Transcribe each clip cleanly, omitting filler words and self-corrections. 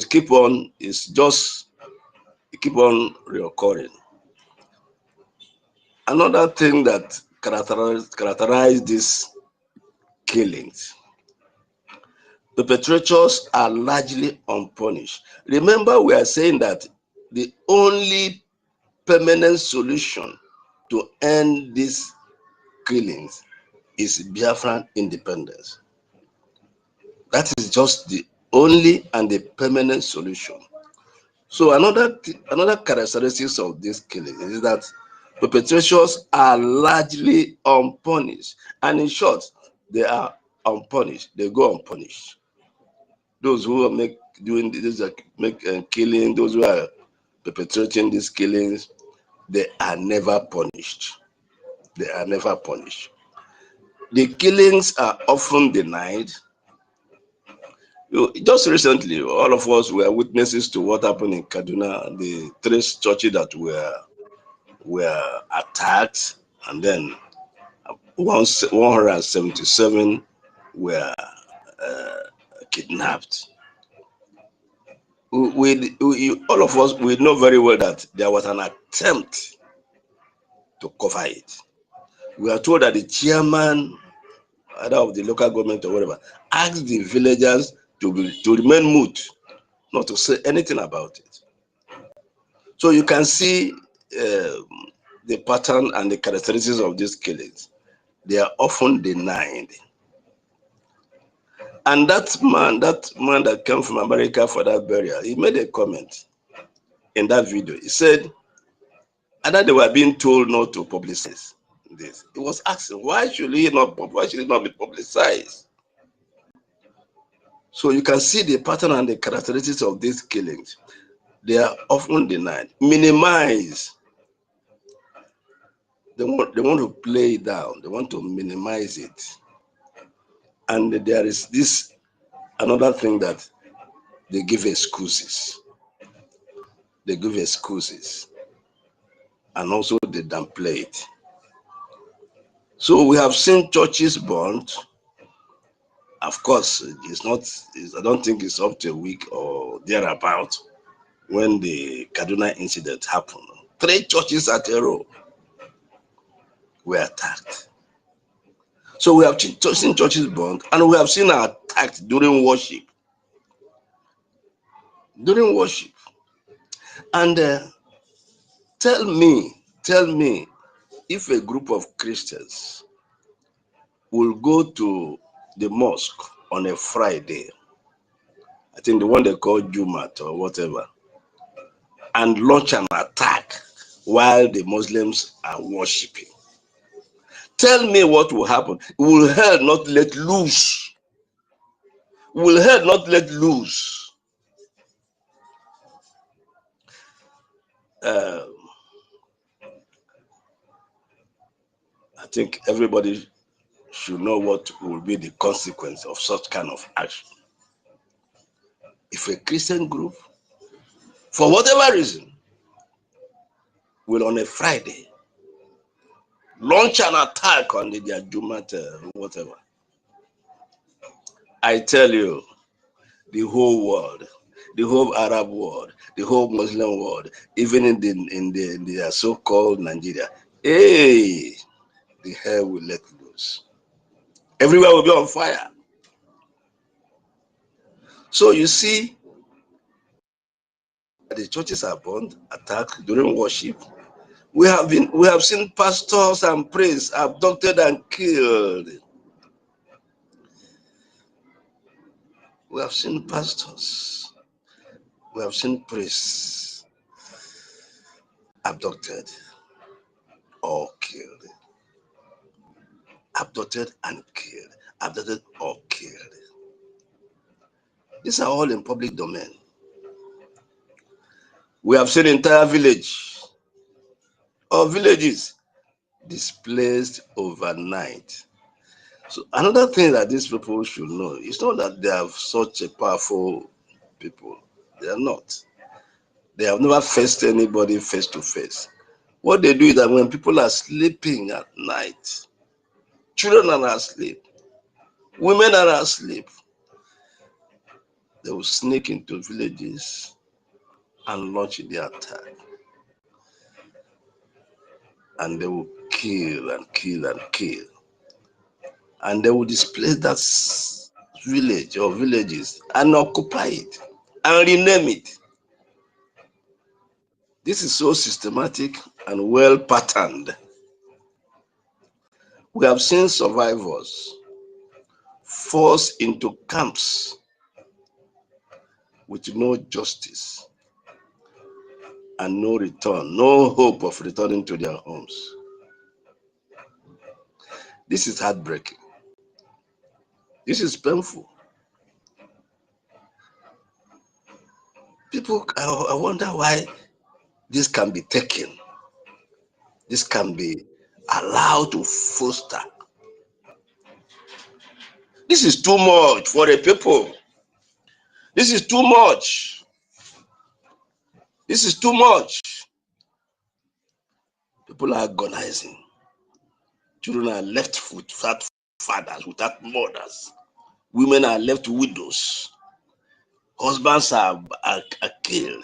keep on, it keep on reoccurring. Another thing that characterize these killings, perpetrators are largely unpunished. Remember, we are saying that the only permanent solution to end these killings is Biafran independence. That is just the only and the permanent solution. So another characteristics of this killing is that perpetrators are largely unpunished, and in short, they are unpunished. They go unpunished. Those who are doing this, killing, those who are perpetrating these killings, they are never punished. They are never punished. The killings are often denied. Just recently, all of us were witnesses to what happened in Kaduna, the 3 churches that were attacked, and then 177 were kidnapped. All of us, we know very well that there was an attempt to cover it. We are told that the chairman, either of the local government or whatever, asked the villagers to remain mute, not to say anything about it. So you can see the pattern and the characteristics of these killings. They are often denied. And that man that came from America for that burial, he made a comment in that video. He said, either they were being told not to publicize this. He was asking, why should it not be publicized? So you can see the pattern and the characteristics of these killings. They are often denied, minimized. They want to play it down. They want to minimize it. And there is this another thing that they give excuses. They give excuses. And also they downplay it. So we have seen churches burned. Of course, I don't think it's up to a week or thereabout when the Kaduna incident happened. 3 churches at a row were attacked. So we have seen churches burned, and we have seen attacked during worship. During worship. And tell me, if a group of Christians will go to the mosque on a Friday, I think the one they call Jumat or whatever, and launch an attack while the Muslims are worshiping. Tell me what will happen. Will hell not let loose? Will hell not let loose? I think everybody should know what will be the consequence of such kind of action. If a Christian group, for whatever reason, will on a Friday launch an attack on their Jumat, whatever, I tell you, the whole world, the whole Arab world, the whole Muslim world, even in the so-called Nigeria, hey, the hell will let loose. Everywhere will be on fire. So you see, the churches are burned, attacked during worship. We have seen pastors and priests abducted and killed. We have seen pastors. We have seen priests abducted or killed. Abducted and killed. Abducted or killed. These are all in public domain. We have seen entire village or villages displaced overnight. So another thing that these people should know is not that they have such a powerful people. They are not. They have never faced anybody face to face. What they do is that when people are sleeping at night, children are asleep, women are asleep, They will sneak into villages and launch the attack. And they will kill and kill and kill. And they will displace that village or villages and occupy it and rename it. This is so systematic and well patterned. We have seen survivors forced into camps with no justice and no return, no hope of returning to their homes. This is heartbreaking. This is painful. People, I wonder why this can be taken. This can be allowed to foster. This is too much for the people. This is too much. This is too much. People are agonizing. Children are left without fathers, without mothers. Women are left widows. Husbands are killed.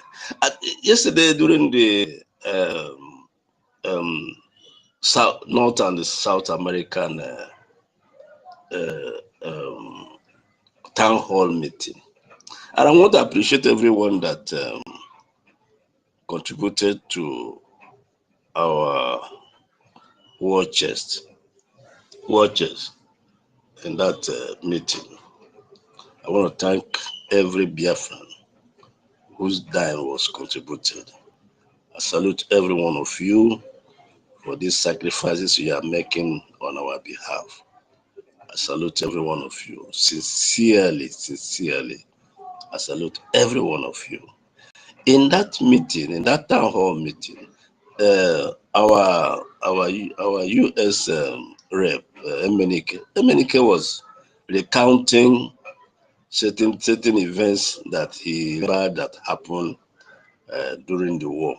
Yesterday, during the North and the South American town hall meeting, and I want to appreciate everyone that contributed to our watchers in that meeting. I want to thank every Biafran whose dime was contributed. I salute every one of you for these sacrifices you are making on our behalf. I salute every one of you sincerely, sincerely. I salute every one of you. In that meeting, in that town hall meeting, our U.S. rep, Emenike was recounting certain events that he heard that happened during the war,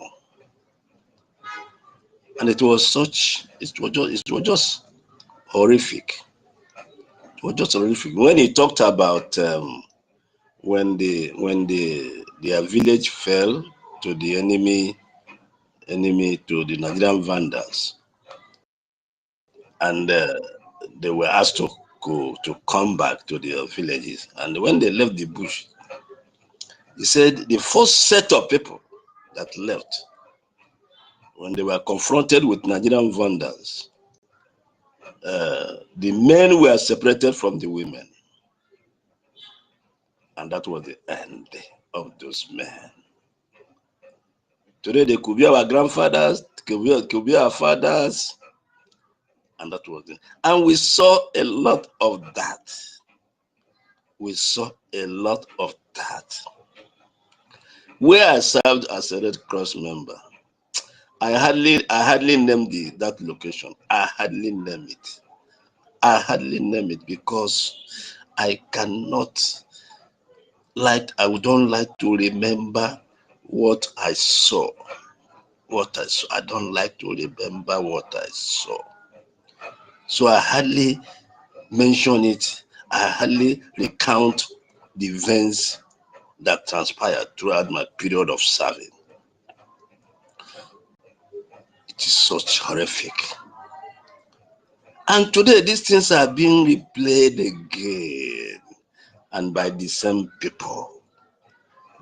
and it was just horrific. It was just horrific when he talked about when their village fell to the enemy, to the Nigerian vandals, and they were asked to come back to their villages. And when they left the bush, he said the first set of people that left, when they were confronted with Nigerian vandals, the men were separated from the women. And that was the end of those men. Today they could be our grandfathers, could be our fathers, and that was it. And we saw a lot of that. We saw a lot of that. Where I served as a Red Cross member, I hardly named that location. I hardly name it. I hardly name it because I don't like to remember what I saw. I don't like to remember what I saw. So I hardly mention it. I hardly recount the events that transpired throughout my period of serving. It is such horrific. And today these things are being replayed again, and by the same people.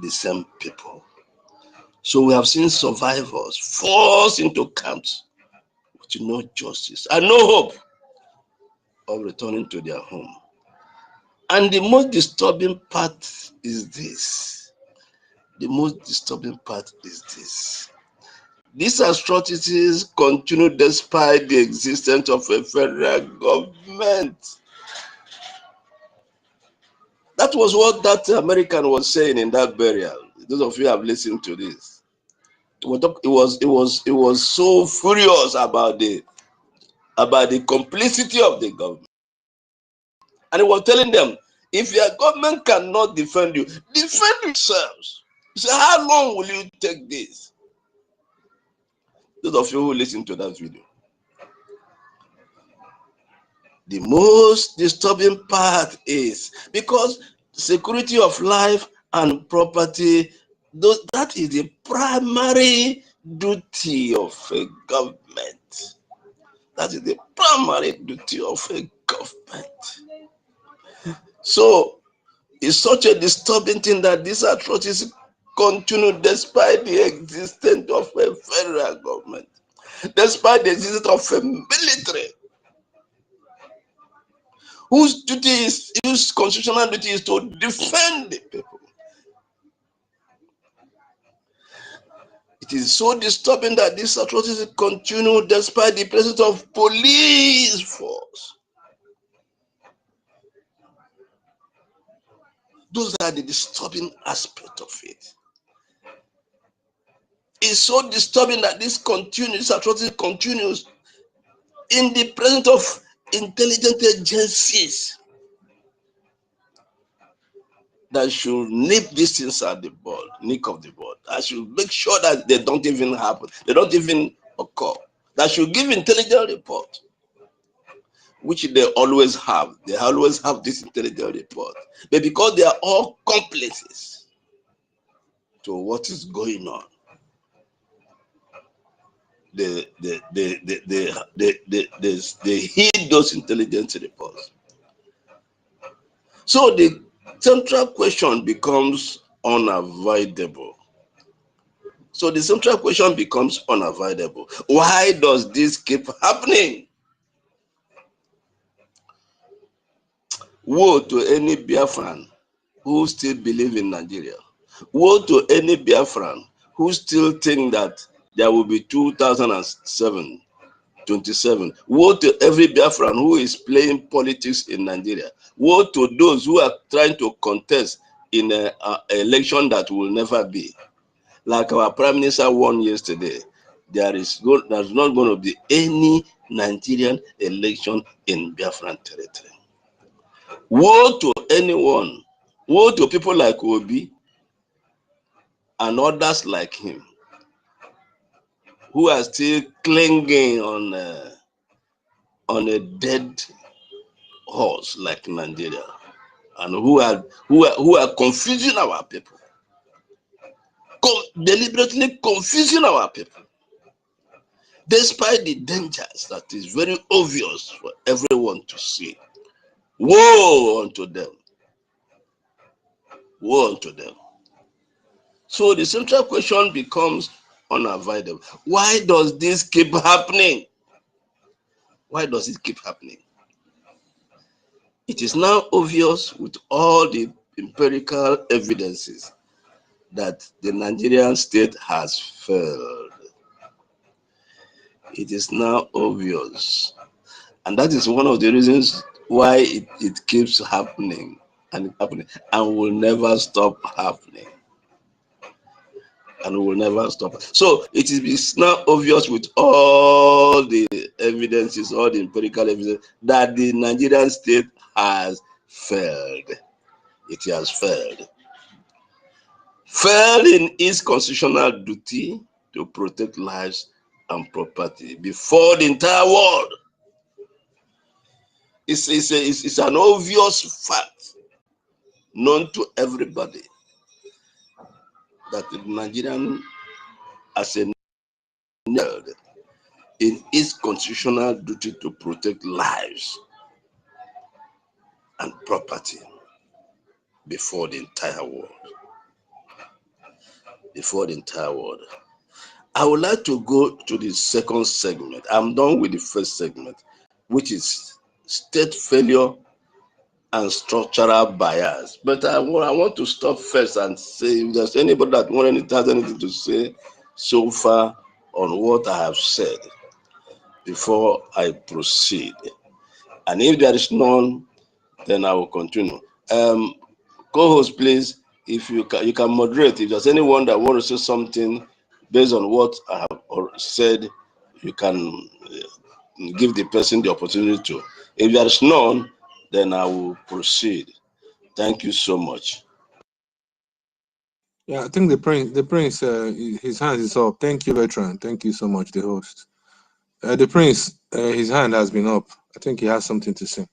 The same people. So we have seen survivors forced into camps with no justice and no hope of returning to their home. And the most disturbing part is this. The most disturbing part is this. These atrocities continue despite the existence of a federal government. That was what that American was saying in that burial. Those of you have listened to this. It was so furious about the complicity of the government. And he was telling them, if your government cannot defend you, defend yourselves. He said, how long will you take this? Those of you who listen to that video. The most disturbing part is because security of life and property, that is the primary duty of a government. That is the primary duty of a government. So it's such a disturbing thing that these atrocities continue despite the existence of a federal government, despite the existence of a military, whose constitutional duty is to defend the people. It is so disturbing that these atrocities continue despite the presence of police force. Those are the disturbing aspects of it. It's so disturbing that this atrocity continues in the presence of intelligent agencies that should nip these things at the bud, nick of the bud. That should make sure that they don't even happen, they don't even occur. That should give intelligent report, which they always have. They always have this intelligent report. But because they are all complices to what is going on, they heed those intelligence reports. So the central question becomes unavoidable. Why does this keep happening? Woe to any Biafran who still believe in Nigeria. Woe to any Biafran who still think that there will be 2027. Woe to every Biafran who is playing politics in Nigeria. Woe to those who are trying to contest in an election that will never be. Like our Prime Minister warned yesterday, there's not going to be any Nigerian election in Biafran territory. Woe to anyone, woe to people like Obi and others like him who are still clinging on a dead horse like Nigeria, and who are confusing our people, deliberately confusing our people, despite the dangers that is very obvious for everyone to see. Woe unto them. Woe unto them. So the central question becomes unavoidable. Why does this keep happening? Why does it keep happening? It is now obvious with all the empirical evidences that the Nigerian state has failed. It is now obvious. And that is one of the reasons why it keeps happening and will never stop happening. And will never stop. So it is now obvious with all the evidences, all the empirical evidence, that the Nigerian state has failed. It has failed. Failed in its constitutional duty to protect lives and property before the entire world. It's an obvious fact known to everybody that the Nigerian, as a nation, in its constitutional duty to protect lives and property before the entire world. Before the entire world. I would like to go to the second segment. I'm done with the first segment, which is state failure and structural bias. But I want to stop first and say, if there's anybody that has anything to say so far on what I have said before I proceed. And if there is none, then I will continue. Co-host, please, if you can moderate. If there's anyone that wants to say something based on what I have said, you can give the person the opportunity to. If there is none, then I will proceed. Thank you so much. Yeah, I think the prince, his hand is up. Thank you, veteran. Thank you so much, the host. The prince, his hand has been up. I think he has something to say.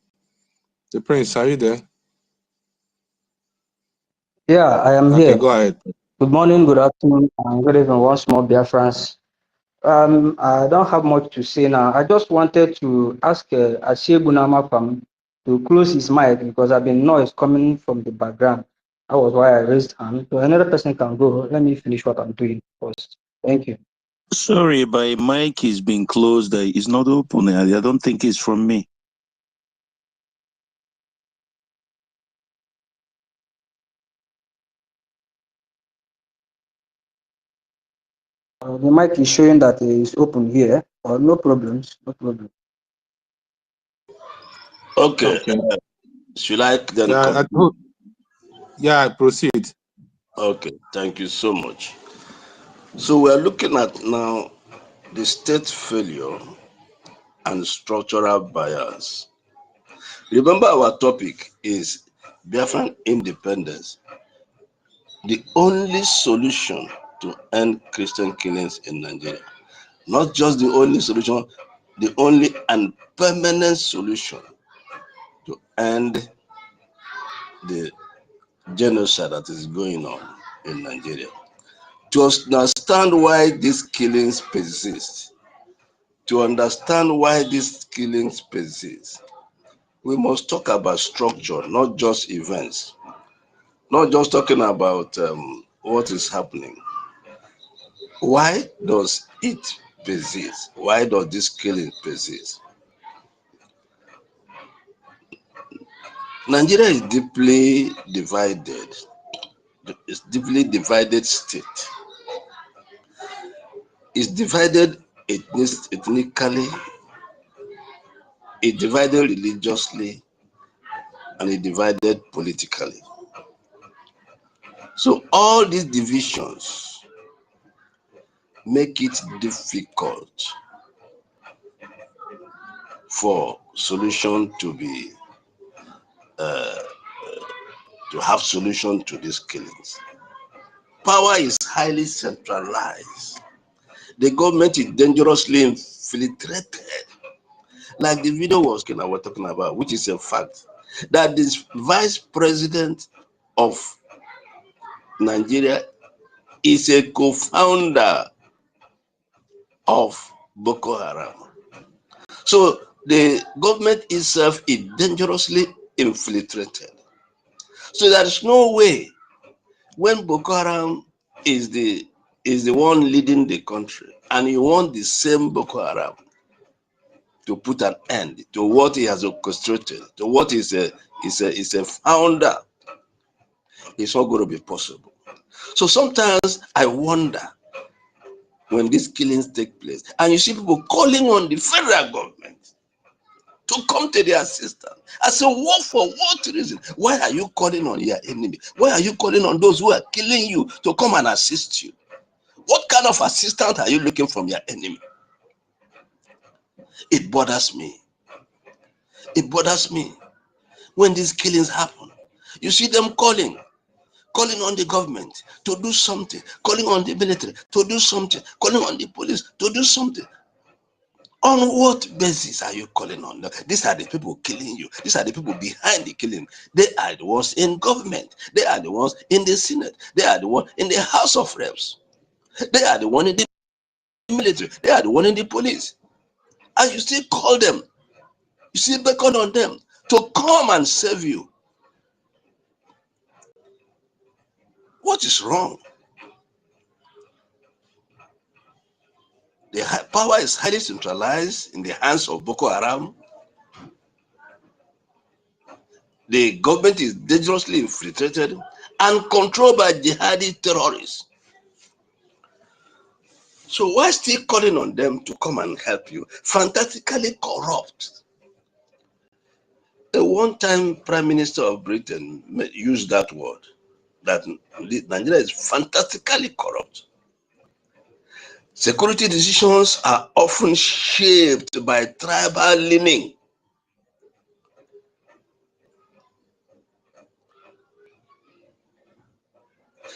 The prince, are you there? Yeah, I am Okay, here. go ahead. Good morning, good afternoon, and good evening once more, Biafrans. I don't have much to say now. I just wanted to ask Asiegunamapam to close his mic because I've been noise coming from the background. That was why I raised hand. So another person can go. Let me finish what I'm doing first. Thank you. Sorry, my mic is being closed. It's not open. I don't think it's from me. The mic is showing that it is open here. No problems. No problem. Okay. Okay. Should I then Yeah, continue? yeah, proceed. Okay, thank you so much. So we're looking at now the state failure and structural bias. Remember, our topic is Biafran independence, the only solution to end Christian killings in Nigeria. Not just the only solution, the only and permanent solution to end the genocide that is going on in Nigeria. To understand why these killings persist, we must talk about structure, not just events, not just talking about what is happening. Why does it persist? Why does this killing persist? Nigeria is deeply divided. It's deeply divided state. It's divided ethnically, it's divided religiously, and it's divided politically. So all these divisions make it difficult for solution to be to have solution to these killings. Power is highly centralized. The government is dangerously infiltrated. Like the video was talking about, which is a fact, that this vice president of Nigeria is a co-founder of Boko Haram. So the government itself is dangerously infiltrated. So there is no way when Boko Haram is the one leading the country and you want the same Boko Haram to put an end to what he has orchestrated, to what is a founder, it's not going to be possible. So sometimes I wonder when these killings take place and you see people calling on the federal government to come to their assistance. I say, what for what reason? Why are you calling on your enemy? Why are you calling on those who are killing you to come and assist you? What kind of assistance are you looking from your enemy? It bothers me. It bothers me when these killings happen. You see them calling on the government to do something, calling on the military to do something, calling on the police to do something. On what basis are you calling on them? These are the people killing you. These are the people behind the killing. They are the ones in government. They are the ones in the Senate. They are the ones in the House of Reps. They are the one in the military. They are the one in the police. And you still call them. You still beckon on them to come and save you. What is wrong? The power is highly centralized in the hands of Boko Haram. The government is dangerously infiltrated and controlled by jihadi terrorists. So why still calling on them to come and help you? Fantastically corrupt. A one-time Prime Minister of Britain used that word, that Nigeria is fantastically corrupt. Security decisions are often shaped by tribal leaning.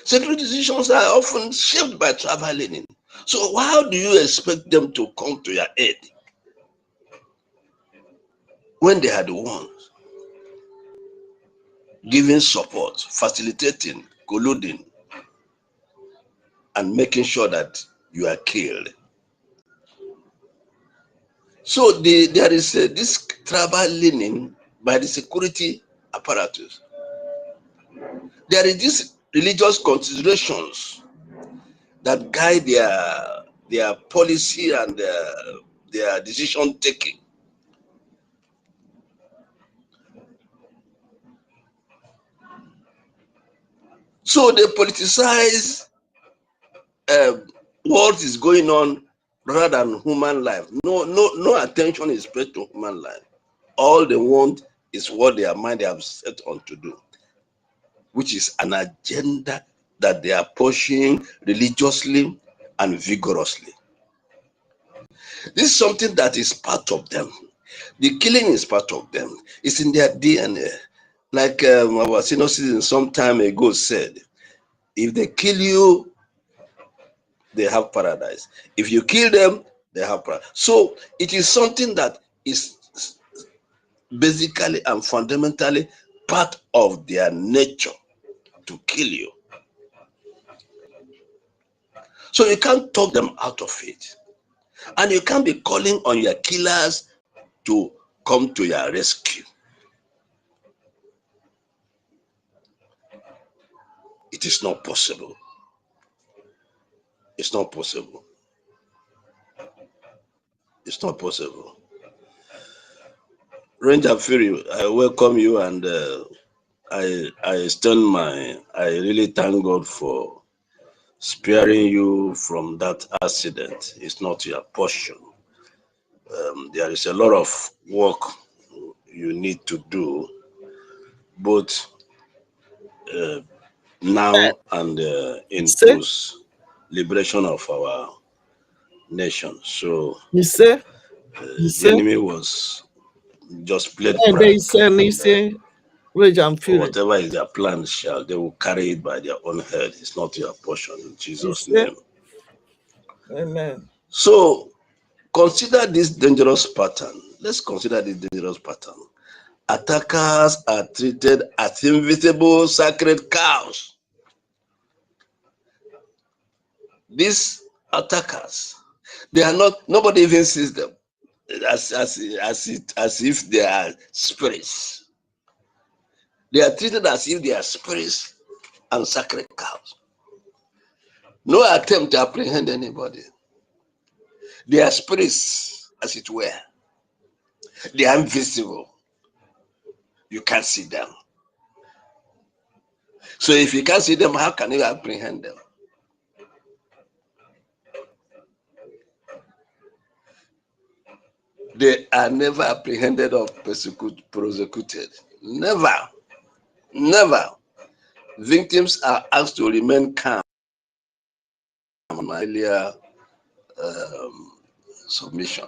Security decisions are often shaped by tribal leaning. So how do you expect them to come to your aid when they are the ones giving support, facilitating colluding and making sure that you are killed. So there is this tribal leaning by the security apparatus. There is these religious considerations that guide their policy and their decision taking. So they politicize what is going on rather than human life. No attention is paid to human life. All they want is what their mind have set on to do, which is an agenda that they are pushing religiously and vigorously. This is something that is part of them. The killing is part of them. It's in their DNA. Like our senior citizen some time ago said, if they kill you, they have paradise. If you kill them, they have paradise. So it is something that is basically and fundamentally part of their nature to kill you. So you can't talk them out of it. And you can't be calling on your killers to come to your rescue. It is not possible. It's not possible. It's not possible. Ranger Fury, I welcome you, and I really thank God for sparing you from that accident. It's not your portion. There is a lot of work you need to do, both now and in post liberation of our nation. So the enemy was just played prank. Whatever is their plan, they will carry it by their own head. It's not your portion in Jesus' name. Amen. So consider this dangerous pattern. Let's consider this dangerous pattern. Attackers are treated as invisible sacred cows. These attackers, they are not, nobody even sees them as if they are spirits. They are treated as if they are spirits and sacred cows. No attempt to apprehend anybody. They are spirits, as it were. They are invisible. You can't see them. So if you can't see them, how can you apprehend them? They are never apprehended or prosecuted. Never. Never. Victims are asked to remain calm. Earlier submission.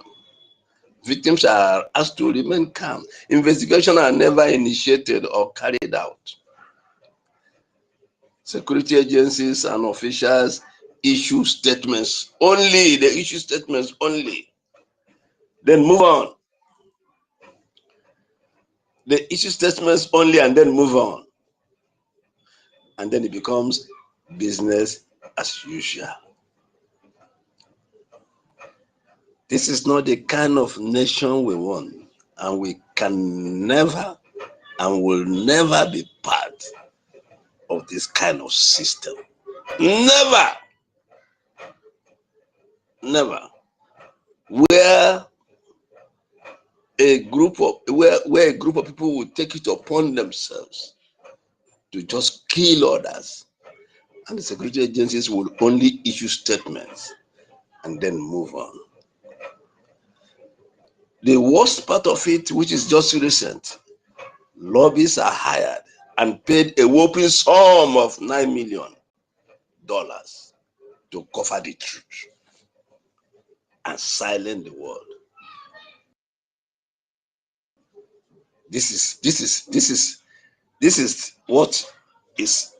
Victims are asked to remain calm. Investigations are never initiated or carried out. Security agencies and officials issue statements only. They issue statements only. Then move on. They issue statements only and then move on. And then it becomes business as usual. This is not the kind of nation we want, and we can never and will never be part of this kind of system. Never. Never. Where a group of people will take it upon themselves to just kill others, and the security agencies will only issue statements and then move on. The worst part of it, which is just recent, lobbyists are hired and paid a whopping sum of $9 million to cover the truth and silence the world. This is what is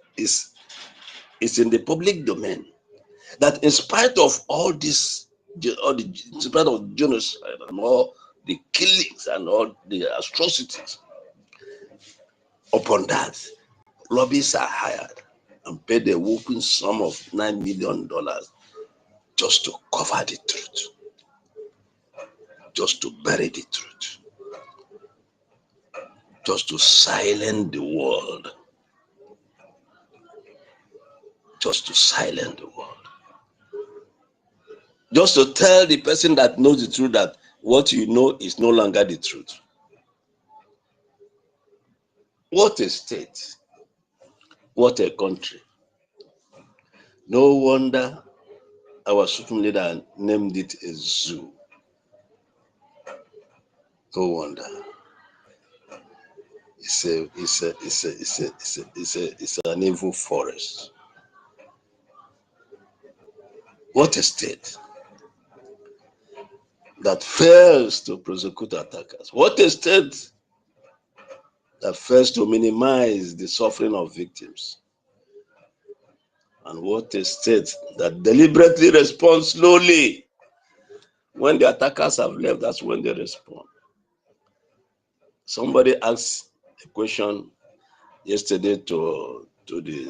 in the public domain. That in spite of all this, in spite of genocide and all the killings and all the atrocities, upon that, lobbyists are hired and paid a whooping sum of $9 million just to cover the truth, just to bury the truth, just to silence the world, just to silence the world, just to tell the person that knows the truth that what you know is no longer the truth. What a state, what a country. No wonder our supreme leader named it a zoo. No wonder. It's an evil forest. What a state that fails to prosecute attackers. What a state that fails to minimize the suffering of victims. And what a state that deliberately responds slowly. When the attackers have left, that's when they respond. Somebody asked a question yesterday during the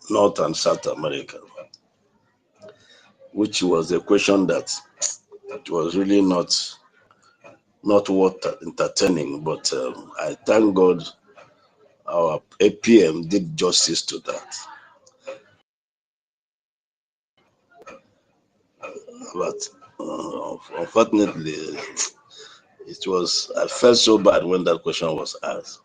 North and South America, which was a question that it was really not worth entertaining, but I thank God our APM did justice to that. But unfortunately, I felt so bad when that question was asked.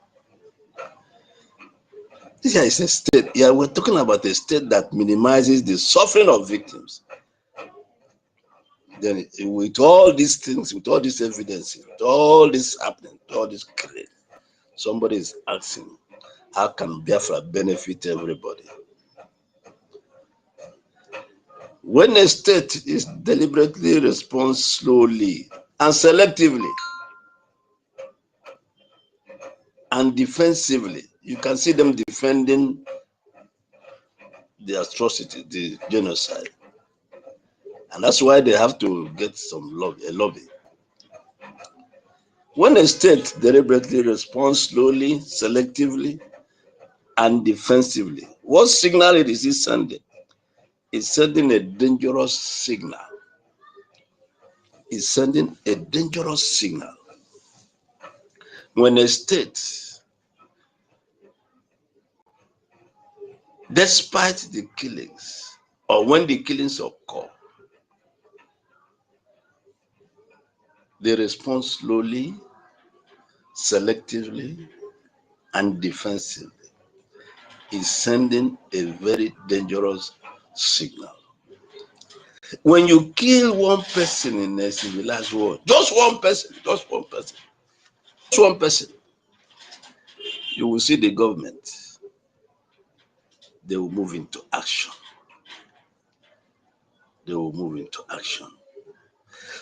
This is a state, yeah, we're talking about a state that minimizes the suffering of victims. Then with all these things, with all this evidence, with all this happening, with all this crazy, somebody is asking, how can Biafra benefit everybody? When a state is deliberately responds slowly and selectively and defensively, you can see them defending the atrocity, the genocide. And that's why they have to get some lobby, a lobby. When a state deliberately responds slowly, selectively, and defensively, what signal it is sending? It's sending a dangerous signal. It's sending a dangerous signal. When a state, despite the killings, or when the killings occur, they respond slowly, selectively, and defensively, is sending a very dangerous signal. When you kill one person in a civilized world, just one person, you will see the government, they will move into action. They will move into action.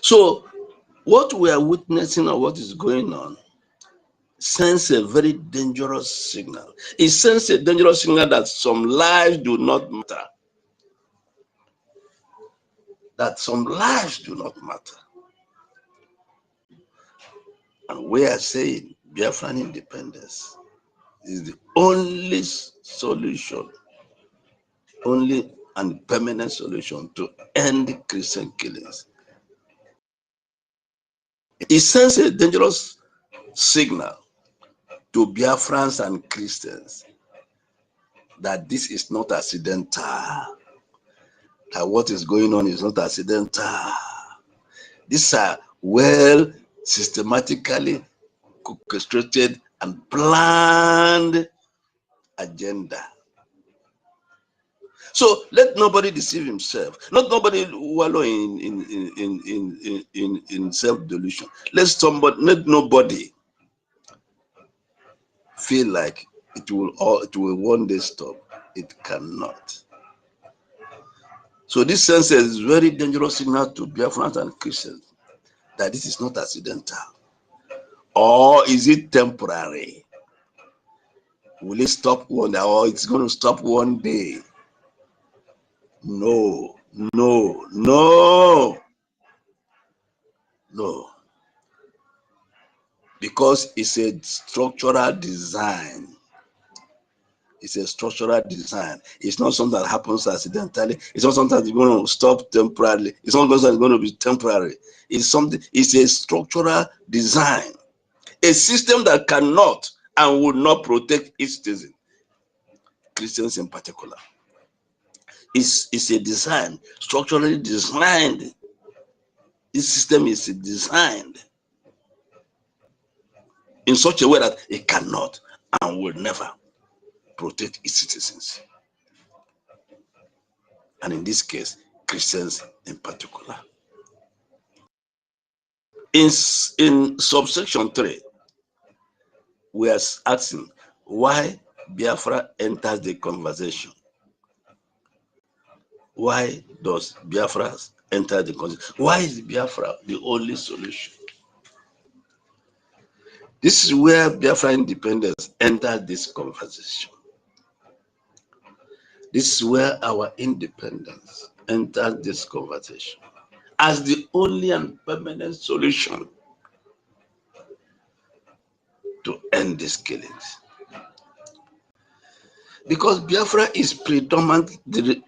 So what we are witnessing or what is going on sends a very dangerous signal. It sends a dangerous signal that some lives do not matter. That some lives do not matter. And we are saying Biafran independence is the only solution, only and permanent solution to end Christian killings. It sends a dangerous signal to Biafrans and Christians that this is not accidental, that what is going on is not accidental. These are well systematically orchestrated and planned agenda. So let nobody deceive himself. Let nobody wallow in self-delusion. Let nobody feel like it will one day stop. It cannot. So this sense is very dangerous signal to Biafrans and Christians that this is not accidental. Or is it temporary? Will it stop one day, or it's going to stop one day? No, no. because it's a structural design. It's a structural design. It's not something that happens accidentally. It's not something that's going to stop temporarily. It's not something that's going to be temporary. It's something. It's a structural design. A system that cannot and will not protect its citizens, Christians in particular. It's a design, structurally designed. This system is designed in such a way that it cannot and will never protect its citizens. And in this case, Christians in particular. In subsection 3, we are asking why Biafra enters the conversation. Why does Biafra enter the conversation? Why is Biafra the only solution? This is where Biafra independence enters this conversation. This is where our independence enters this conversation as the only and permanent solution to end these killings. Because Biafra is predominantly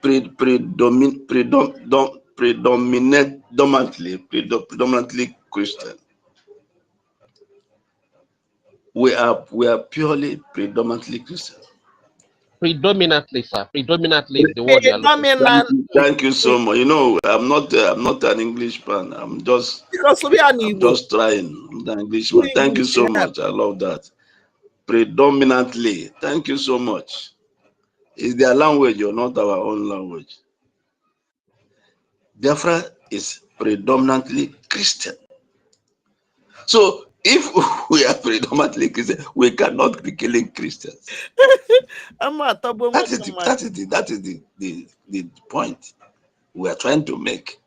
Christian. We are purely predominantly Christian. Predominantly, sir. Predominantly is the word you are looking for. Thank you so much. You know, I'm not an Englishman. I'm just trying. I'm the Englishman. Thank you so much. I love that. Predominantly. Thank you so much. It's their language or not our own language. Biafra is predominantly Christian. So if we are predominantly Christian, we cannot be killing Christians. That is the point we are trying to make.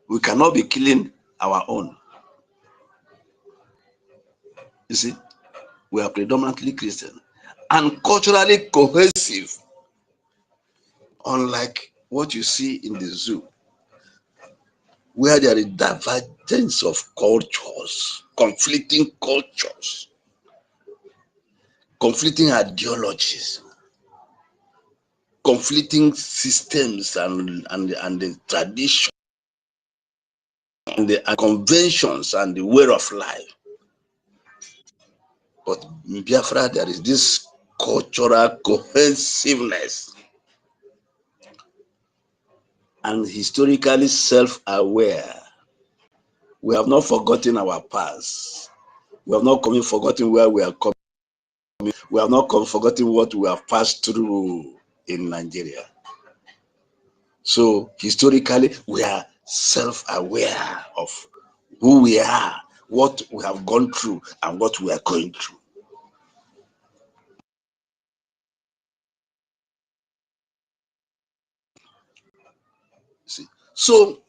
We cannot be killing our own. You see, we are predominantly Christian and culturally cohesive, unlike what you see in the zoo, where there is divergence of cultures, conflicting ideologies, conflicting systems and the tradition and the conventions and the way of life. But in Biafra, there is this cultural cohesiveness and historically self-aware. We have not forgotten our past. We have not forgotten where we are coming. We have not forgotten what we have passed through in Nigeria. So historically, we are self-aware of who we are, what we have gone through, and what we are going through. See, so,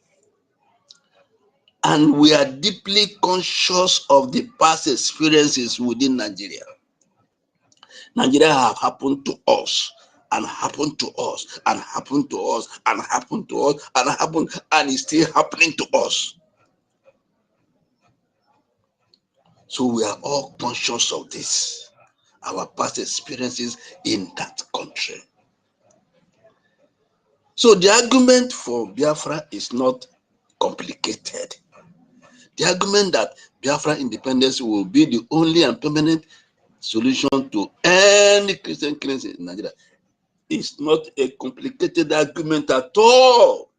and we are deeply conscious of the past experiences within Nigeria. Nigeria have happened to us, and happened to us, and happened to us, and happened to us, and happened, and it's still happening to us. So we are all conscious of this, our past experiences in that country. So the argument for Biafra is not complicated. The argument that Biafra independence will be the only and permanent solution to any Christian killings in Nigeria is not a complicated argument at all.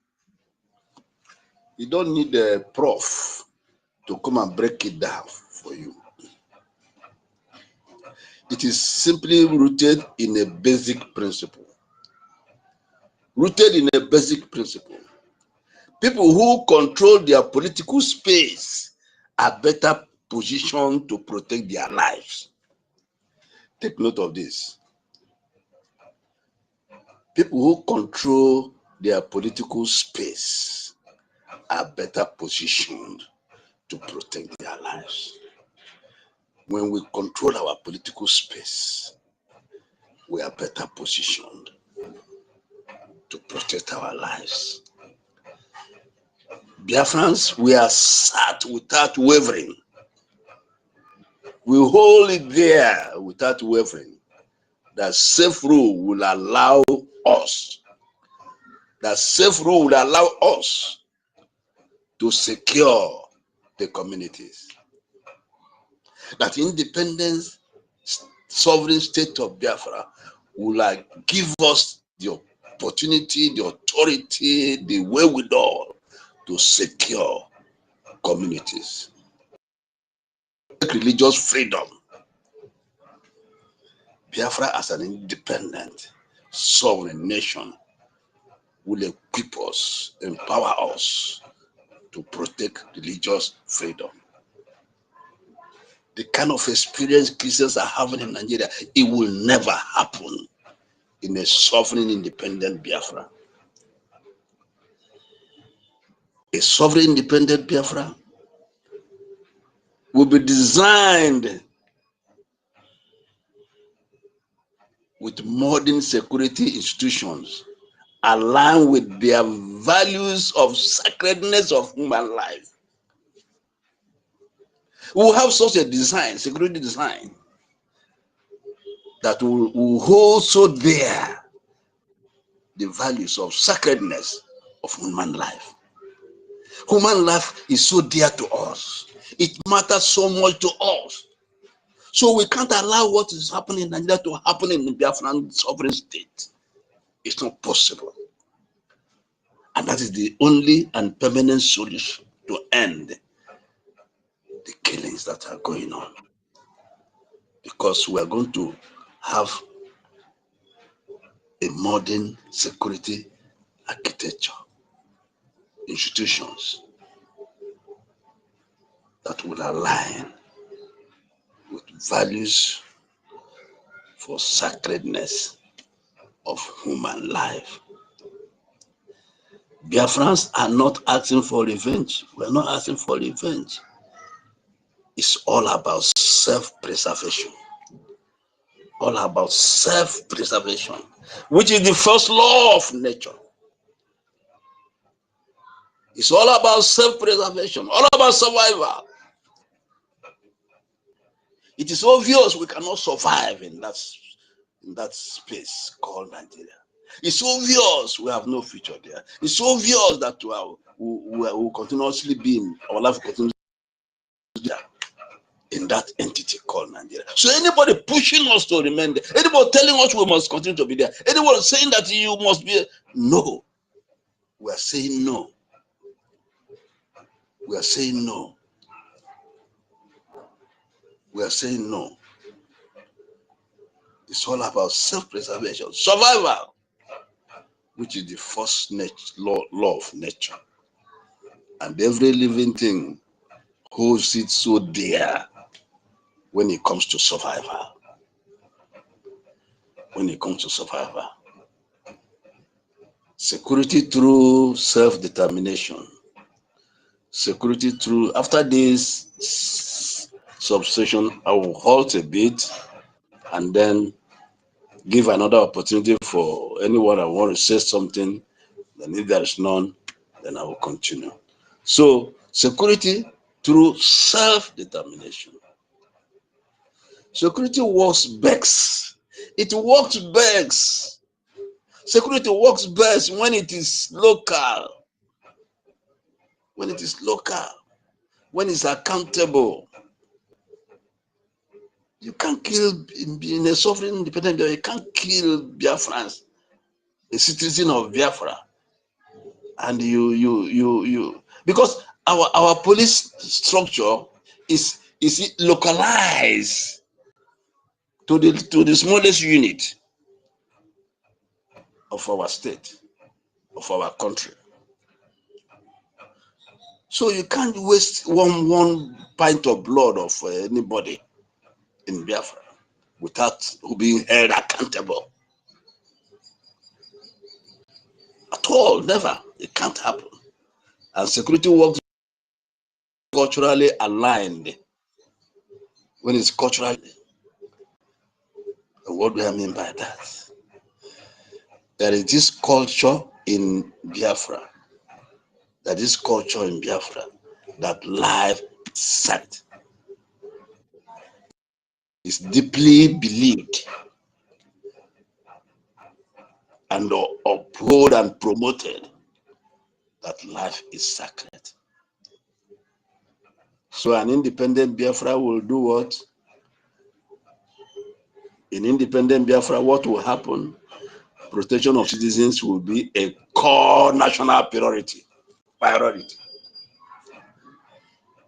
You don't need a prof to come and break it down for you. It is simply rooted in a basic principle. Rooted in a basic principle. People who control their political space are better positioned to protect their lives. Take note of this. People who control their political space are better positioned to protect their lives. When we control our political space, we are better positioned to protect our lives. Biafrans, we are sat without wavering We hold it there without wavering. That safe rule will allow us. That safe rule will allow us to secure the communities. That independence, sovereign state of Biafra will give us the opportunity, the authority, the wherewithal to secure communities. Religious freedom. Biafra as an independent, sovereign nation will equip us, empower us to protect religious freedom. The kind of experience Christians are having in Nigeria, it will never happen in a sovereign, independent Biafra. A sovereign, independent Biafra will be designed with modern security institutions aligned with their values of sacredness of human life. We will have such a design, security design, that will hold so dear the values of sacredness of human life. Human life is so dear to us. It matters so much to us. So we can't allow what is happening in Nigeria to happen in the Biafran sovereign state. It's not possible. And that is the only and permanent solution to end the killings that are going on. Because we are going to have a modern security architecture, institutions that will align with values for sacredness of human life. Biafrans are not asking for revenge. We're not asking for revenge. It's all about self-preservation. All about self-preservation, which is the first law of nature. It's all about self-preservation, all about survival. It is obvious we cannot survive in that space called Nigeria. It's obvious we have no future there. It's obvious that we will continuously be in our life, continuously there in that entity called Nigeria. So anybody pushing us to remain there, anybody telling us we must continue to be there, anybody saying that you must be, no. We are saying no. We are saying no. We are saying no. It's all about self-preservation, survival, which is the first law of nature. And every living thing holds it so dear when it comes to survival. When it comes to survival. Security through self-determination. Security through, after this subsession, I will halt a bit and then give another opportunity for anyone that want to say something. Then if there is none, then I will continue. So security through self-determination. Security works best. It works best. Security works best when it is local. When it is local. When it's accountable. You can't kill in a sovereign independent Biafra. You can't kill Biafrans, a citizen of Biafra, and because our police structure is localized to the smallest unit of our state, of our country. So you can't waste one pint of blood of anybody in Biafra without being held accountable. At all, never. It can't happen. And security works culturally aligned. When it's culturally, what do I mean by that? There is this culture in Biafra. There is culture in Biafra that life set. It's deeply believed and upheld and promoted that life is sacred. So an independent Biafra will do what? In independent Biafra, what will happen? Protection of citizens will be a core national priority.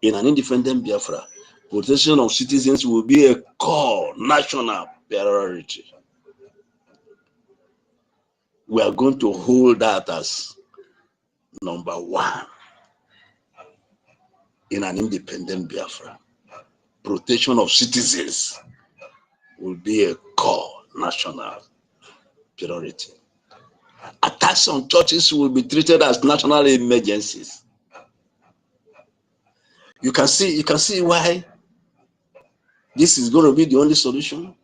In an independent Biafra, protection of citizens will be a core national priority. We are going to hold that as number one in an independent Biafra. Protection of citizens will be a core national priority. Attacks on churches will be treated as national emergencies. You can see why this is going to be the only solution.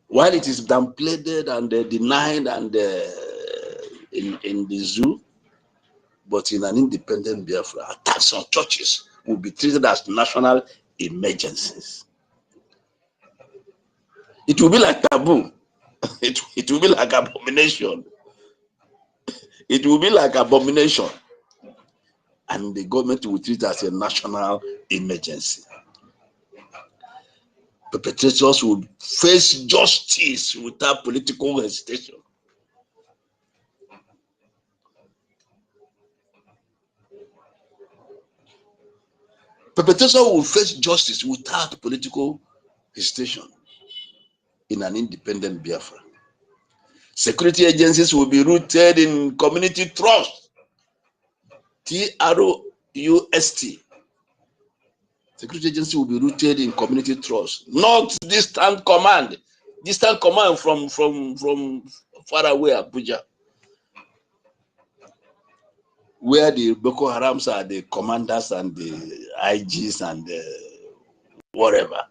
While it is downplayed and denied and in the zoo, but in an independent Biafra, attacks on churches will be treated as national emergencies. It will be like taboo. It will be like abomination. It will be like abomination. And the government will treat it as a national emergency. Perpetrators will face justice without political hesitation. Perpetrators will face justice without political hesitation in an independent Biafra. Security agencies will be rooted in community trust. TRUST. Security agency will be rooted in community trust, not distant command. Distant command from far away Abuja, where the Boko Harams are the commanders and the IGs and the whatever.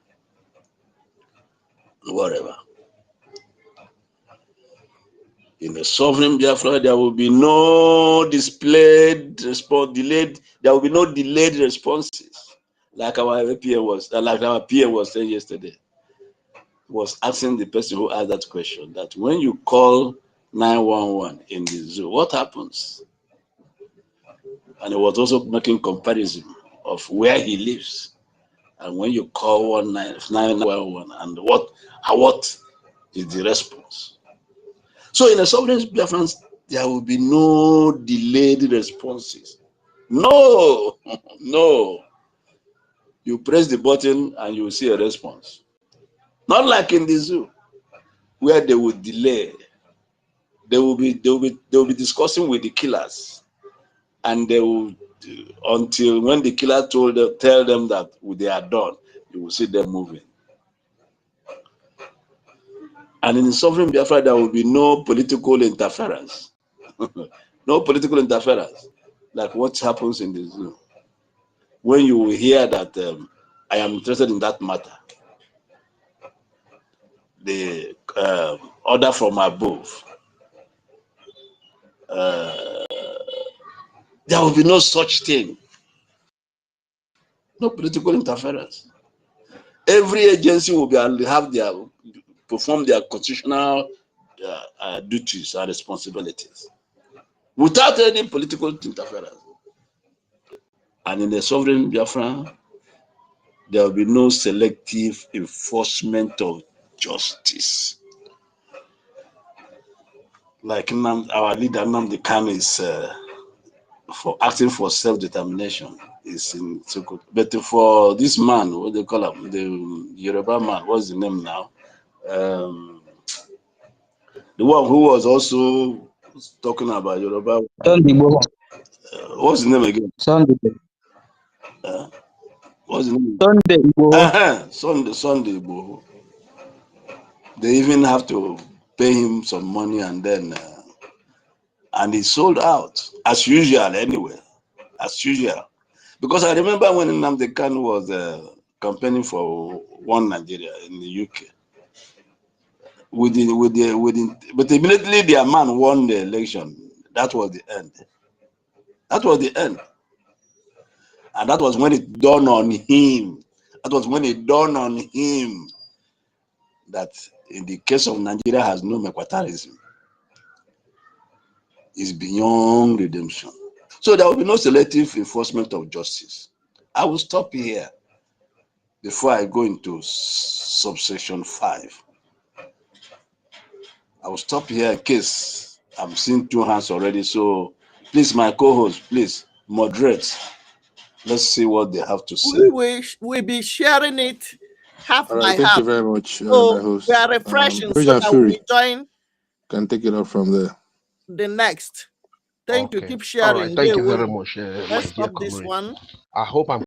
In the sovereign Biafra, there will be no delayed responses. Like our peer was saying yesterday, was asking the person who asked that question, that when you call 911 in the zoo, what happens? And he was also making comparison of where he lives and when you call 911 and what is the response. So in a sovereign Biafran, there will be no delayed responses. No. You press the button and you will see a response. Not like in the zoo, where they will delay. They will be discussing with the killers, and they will until when the killer tell them that they are done, you will see them moving. And in sovereign Biafra, there will be no political interference. No political interference, like what happens in the zoo. When you will hear that I am interested in that matter, the order from above, there will be no such thing. No political interference. Every agency will perform their constitutional duties and responsibilities without any political interference. And in the sovereign Biafra, there will be no selective enforcement of justice. Like our leader NNAMDI KANU is for acting for self-determination is in Sokoto. But for this man, what they call him, the Yoruba man, what's the name now? The one who was also talking about Yoruba. What's the name again? Sunday. What's the name? Sunday. Sunday. They even have to pay him some money, and then and he sold out as usual anyway, as usual. Because I remember when NNAMDI KANU was campaigning for One Nigeria in the UK. But immediately their man won the election. That was the end. And that was when it dawned on him. That was when it dawned on him that in the case of Nigeria has no mequatarism. It's beyond redemption. So there will be no selective enforcement of justice. I will stop here before I go into subsection 5. I will stop here in case I'm seeing 2 hands already. So please, my co-host, please moderate. Let's see what they have to say. We'll be sharing it half All by right, thank half. you very much, my So host. we are refreshing Bridge so and that we Fury join can take it up from there. the next. Thank you. Okay. Keep All right. sharing. Thank you very much, my Let's dear stop this comrade. one. I hope I'm